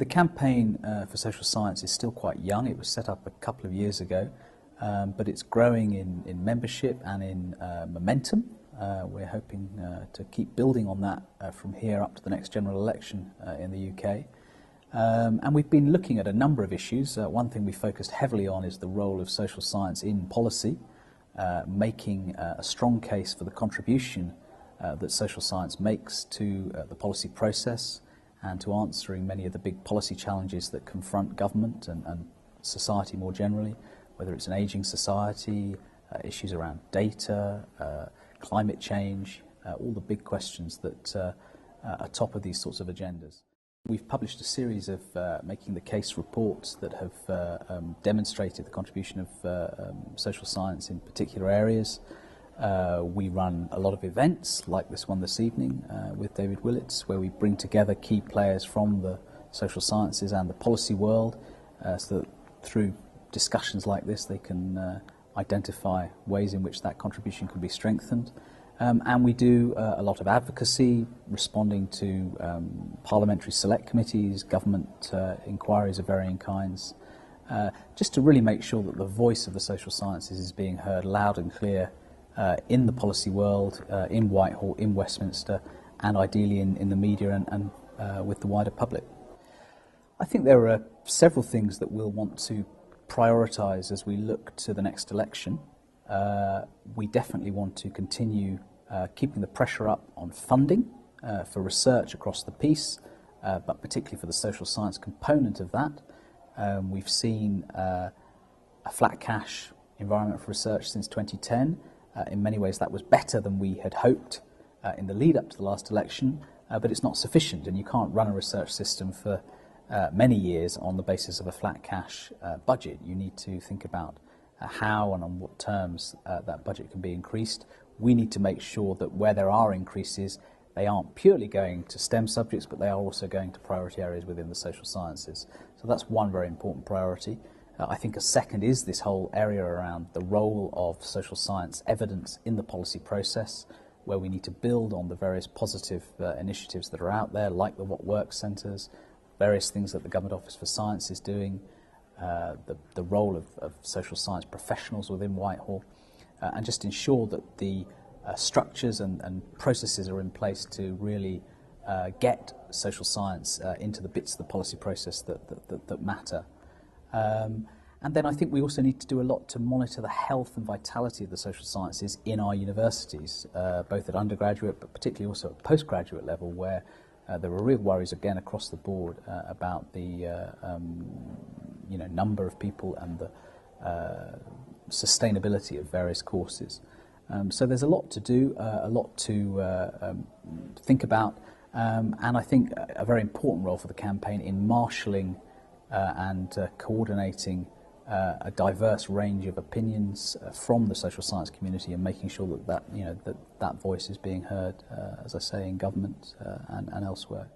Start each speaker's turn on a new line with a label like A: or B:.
A: The campaign for social science is still quite young. It was set up a couple of years ago, but it's growing in membership and in momentum. We're hoping to keep building on that from here up to the next general election in the UK. And we've been looking at a number of issues. One thing we focused heavily on is the role of social science in policy, making a strong case for the contribution that social science makes to the policy process and to answering many of the big policy challenges that confront government and society more generally, whether it's an ageing society, issues around data, climate change, all the big questions that are top of these sorts of agendas. We've published a series of making the case reports that have demonstrated the contribution of social science in particular areas. We run a lot of events like this one this evening with David Willits, where we bring together key players from the social sciences and the policy world so that through discussions like this they can identify ways in which that contribution can be strengthened. And we do a lot of advocacy, responding to parliamentary select committees, government inquiries of varying kinds, just to really make sure that the voice of the social sciences is being heard loud and clear in the policy world, in Whitehall, in Westminster, and ideally in the media and with the wider public. I think there are several things that we'll want to prioritise as we look to the next election. We definitely want to continue keeping the pressure up on funding for research across the piece, but particularly for the social science component of that. We've seen a flat cash environment for research since 2010. In many ways that was better than we had hoped in the lead up to the last election, but it's not sufficient, and you can't run a research system for many years on the basis of a flat cash budget. You need to think about how and on what terms that budget can be increased. We need to make sure that where there are increases, they aren't purely going to STEM subjects, but they are also going to priority areas within the social sciences. So that's one very important priority. I think a second is this whole area around the role of social science evidence in the policy process, where we need to build on the various positive initiatives that are out there, like the What Works centres, various things that the Government Office for Science is doing, the role of social science professionals within Whitehall, and just ensure that the structures and processes are in place to really get social science into the bits of the policy process that matter. And then I think we also need to do a lot to monitor the health and vitality of the social sciences in our universities, both at undergraduate but particularly also at postgraduate level, where there are real worries again across the board about the number of people and the sustainability of various courses. So there's a lot to do, a lot to think about, and I think a very important role for the campaign in marshalling and coordinating a diverse range of opinions from the social science community, and making sure that that voice is being heard, as I say, in government and elsewhere.